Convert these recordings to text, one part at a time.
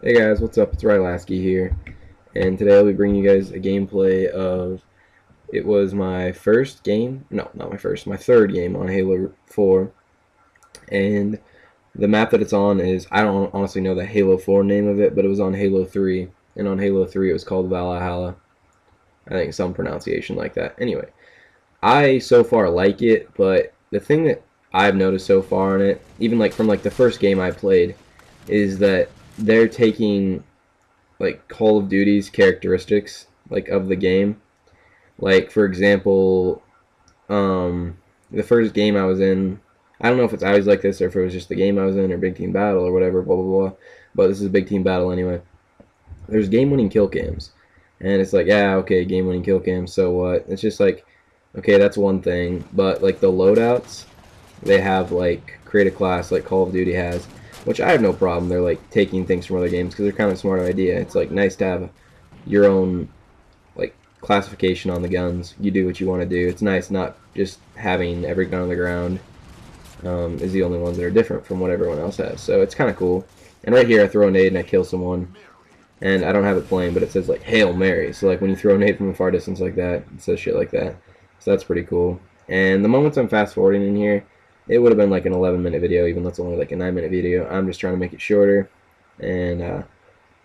Hey guys, what's up? It's Rylaski here, and today I'll be bringing you guys a gameplay of. It was my first game, no, not my first, my third game on Halo 4, and the map that it's on is, I don't honestly know the Halo 4 name of it, but it was on Halo 3, and on Halo 3 it was called Valhalla. I think some pronunciation like that. Anyway, I so far like it, but the thing that I've noticed so far in it, even like from like the first game I played, is that they're taking like Call of Duty's characteristics like of the game. Like for example, the first game I was in, I don't know if it's always like this or if it was just the game I was in or Big Team Battle or whatever, blah blah blah. But this is Big Team Battle anyway. There's game-winning kill cams, and it's like, yeah, okay, game-winning kill cams. So what? It's just like, okay, that's one thing. But like the loadouts, they have like create a class like Call of Duty has, which I have no problem. They're like taking things from other games because they're kind of a smart idea. It's like nice to have your own like classification on the guns. You do what you want to do. It's nice not just having every gun on the ground is the only ones that are different from what everyone else has. So it's kind of cool. And right here, I throw a nade and I kill someone, and I don't have it playing, but it says like Hail Mary. So like when you throw a nade from a far distance like that, it says shit like that. So that's pretty cool. And the moments I'm fast forwarding in here, it would have been like an 11-minute video, even though it's only like a 9-minute video. I'm just trying to make it shorter, and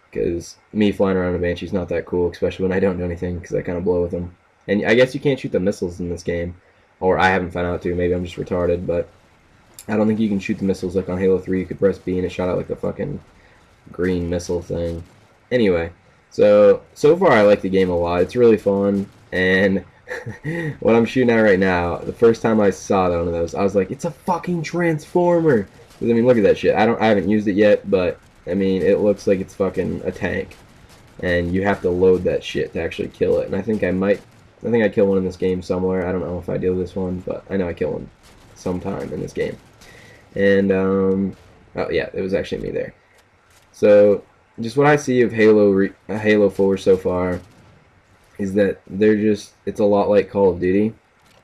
because me flying around a Banshee is not that cool, especially when I don't do anything, because I kind of blow with them. And I guess you can't shoot the missiles in this game, or I haven't found out to. Maybe I'm just retarded, but I don't think you can shoot the missiles like on Halo 3. You could press B and it shot out like a fucking green missile thing. Anyway, so far I like the game a lot. It's really fun, and what I'm shooting at right now, the first time I saw one of those, I was like, it's a fucking transformer. Because I mean, look at that shit. I haven't used it yet, but I mean, it looks like it's fucking a tank, and you have to load that shit to actually kill it. And I think I kill one in this game somewhere. I don't know if I do this one, but I know I kill one sometime in this game. And oh yeah, it was actually me there. So just what I see of Halo 4 so far is that it's a lot like Call of Duty.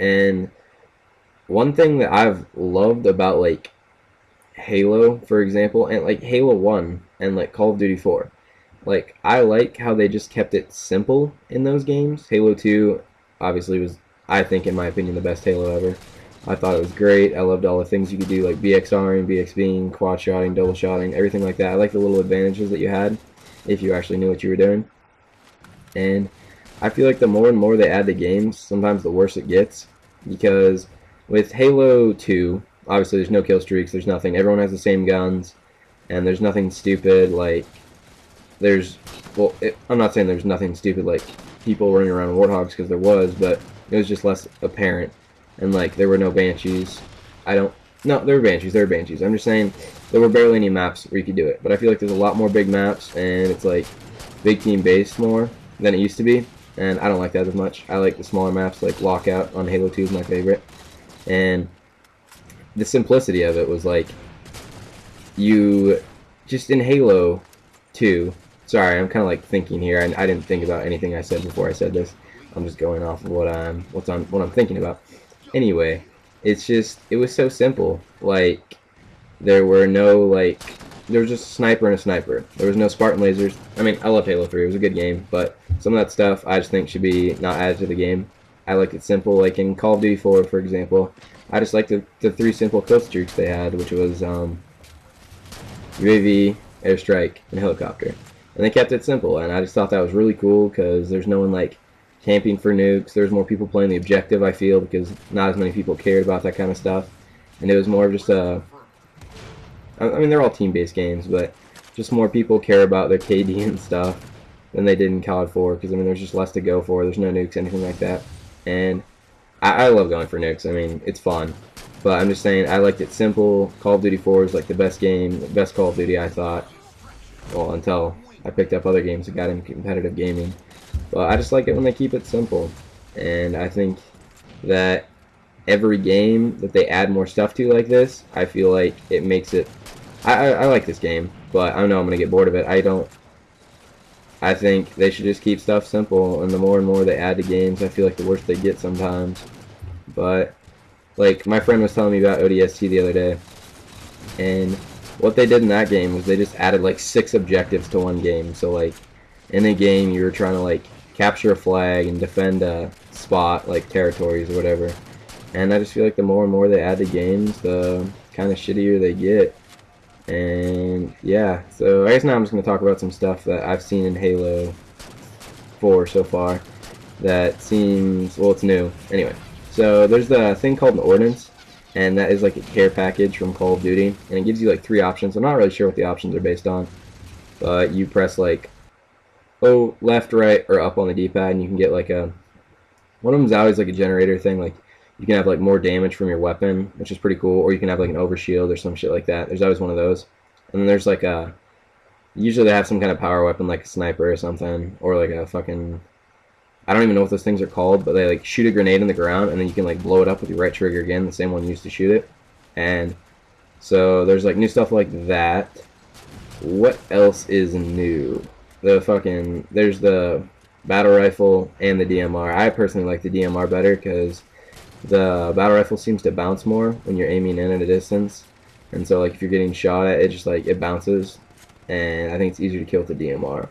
And one thing that I've loved about like Halo, for example, and like Halo 1 and like Call of Duty 4, like I like how they just kept it simple in those games. Halo 2 obviously was, I think in my opinion, the best Halo ever. I thought it was great. I loved all the things you could do, like BXRing, BXBing, quad shotting, double shotting, everything like that. I like the little advantages that you had if you actually knew what you were doing. And I feel like the more and more they add to games, sometimes the worse it gets. Because with Halo 2, obviously there's no kill streaks, there's nothing. Everyone has the same guns, and there's nothing stupid like I'm not saying there's nothing stupid like people running around warthogs, because there was, but it was just less apparent. And like there were no banshees. I don't. No, there were banshees. There were banshees. I'm just saying there were barely any maps where you could do it. But I feel like there's a lot more big maps, and it's like big team based more than it used to be. And I don't like that as much. I like the smaller maps, like Lockout on Halo 2 is my favorite. And the simplicity of it was like you just in Halo 2. Sorry, I'm kind of like thinking here. I didn't think about anything I said before I said this. I'm just going off of what I'm thinking about. Anyway, it was so simple. Like there were no like there was just a sniper and a sniper. There was no Spartan lasers. I mean, I love Halo 3. It was a good game, but some of that stuff I just think should be not added to the game. I liked it simple. Like in Call of Duty 4, for example, I just liked the three simple kill streaks they had, which was UAV, airstrike, and helicopter. And they kept it simple, and I just thought that was really cool because there's no one like camping for nukes. There's more people playing the objective, I feel, because not as many people cared about that kind of stuff. And it was more of just I mean, they're all team-based games, but just more people care about their KD and stuff than they did in COD 4, because I mean, there's just less to go for. There's no nukes, anything like that. And I love going for nukes. I mean, it's fun. But I'm just saying, I liked it simple. Call of Duty 4 is like the best game, the best Call of Duty, I thought. Well, until I picked up other games that got into competitive gaming. But I just like it when they keep it simple. And I think that every game that they add more stuff to like this, I feel like it makes it... I like this game, but I know I'm going to get bored of it. I think they should just keep stuff simple, and the more and more they add to games, I feel like the worse they get sometimes. But, like, my friend was telling me about ODST the other day, and what they did in that game was they just added like 6 objectives to one game. So like in a game you were trying to like capture a flag and defend a spot, like territories or whatever. And I just feel like the more and more they add to games, the kind of shittier they get. And yeah, so I guess now I'm just going to talk about some stuff that I've seen in Halo 4 so far that seems, well, it's new. Anyway, so there's the thing called an ordnance, and that is like a care package from Call of Duty, and it gives you like 3 options. I'm not really sure what the options are based on, but you press like left, right, or up on the D-pad, and you can get like a, one of them is always like a generator thing, like you can have like more damage from your weapon, which is pretty cool, or you can have like an overshield or some shit like that. There's always one of those. And then there's like a, usually they have some kind of power weapon like a sniper or something, or like a fucking, I don't even know what those things are called, but they like shoot a grenade in the ground and then you can like blow it up with your right trigger again, the same one used to shoot it. And so there's like new stuff like that. What else is new? There's the battle rifle and the DMR. I personally like the DMR better because the battle rifle seems to bounce more when you're aiming in at a distance, and so like if you're getting shot at, it just like it bounces, and I think it's easier to kill with the DMR.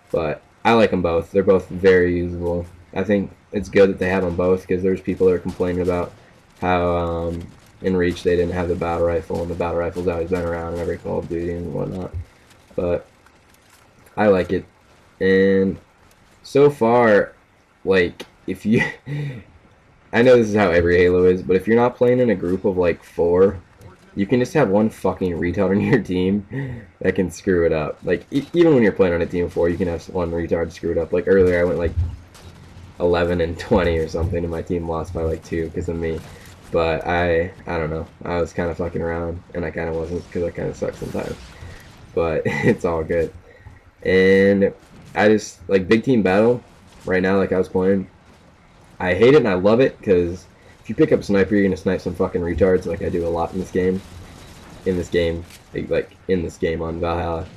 But I like them both. They're both very usable. I think it's good that they have them both because there's people that are complaining about how in Reach they didn't have the battle rifle, and the battle rifle's always been around in every Call of Duty and whatnot. But I like it, and so far, like if you I know this is how every Halo is, but if you're not playing in a group of like 4, you can just have one fucking retard on your team that can screw it up. Like, even when you're playing on a team of 4, you can have one retard screw it up. Like, earlier I went like 11 and 20 or something, and my team lost by like 2 because of me. But I don't know. I was kind of fucking around, and I kind of wasn't because I kind of suck sometimes. But it's all good. And I just, like, Big Team Battle, right now, like I was playing, I hate it and I love it because if you pick up a sniper, you're gonna snipe some fucking retards, like I do a lot in this game. Like in this game on Valhalla.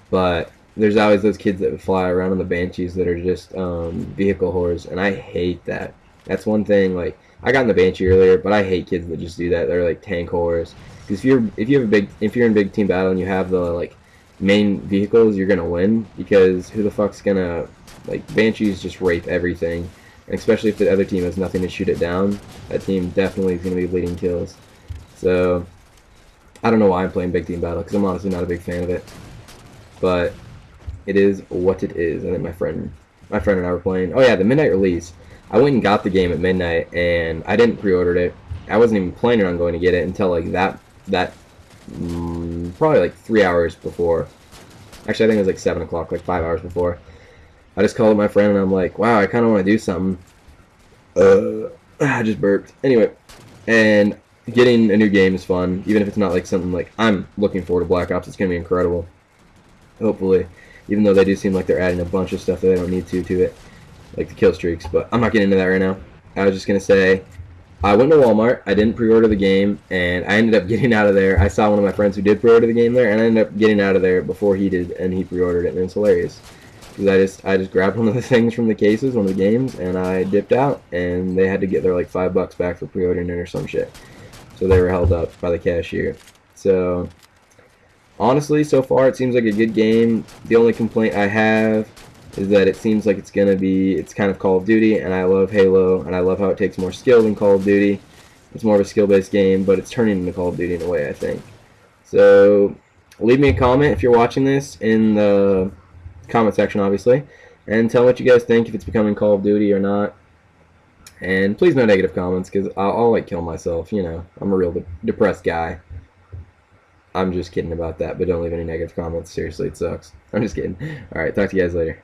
But there's always those kids that fly around on the Banshees that are just vehicle whores, and I hate that. That's one thing. Like I got in the Banshee earlier, but I hate kids that just do that. They're like tank whores. Because if you're in big team battle and you have the like main vehicles, you're gonna win because who the fuck's gonna, like, Banshees just rape everything. And especially if the other team has nothing to shoot it down, that team definitely is going to be leading kills. So, I don't know why I'm playing Big Team Battle, because I'm honestly not a big fan of it. But, it is what it is. I think my friend and I were playing. Oh yeah, the midnight release. I went and got the game at midnight, and I didn't pre-order it. I wasn't even planning on going to get it until like probably like 3 hours before. Actually, I think it was like 7 o'clock, like 5 hours before. I just called my friend and I'm like, wow, I kind of want to do something. I just burped. Anyway, and getting a new game is fun, even if it's not like something like, I'm looking forward to Black Ops. It's going to be incredible. Hopefully. Even though they do seem like they're adding a bunch of stuff that they don't need to it. Like the kill streaks. But I'm not getting into that right now. I was just going to say, I went to Walmart. I didn't pre-order the game. And I ended up getting out of there. I saw one of my friends who did pre-order the game there. And I ended up getting out of there before he did. And he pre-ordered it. And it was hilarious. Because I just grabbed one of the things from the cases, one of the games, and I dipped out, and they had to get their like $5 back for pre-ordering it or some shit. So they were held up by the cashier. So honestly, so far it seems like a good game. The only complaint I have is that it seems like it's kind of Call of Duty, and I love Halo, and I love how it takes more skill than Call of Duty. It's more of a skill-based game, but it's turning into Call of Duty in a way, I think. So leave me a comment if you're watching this in the comment section, obviously, and tell me what you guys think, if it's becoming Call of Duty or not. And please no negative comments, because I'll like kill myself, you know. I'm a real depressed guy. I'm just kidding about that, but don't leave any negative comments. Seriously, it sucks. I'm just kidding. Alright, talk to you guys later.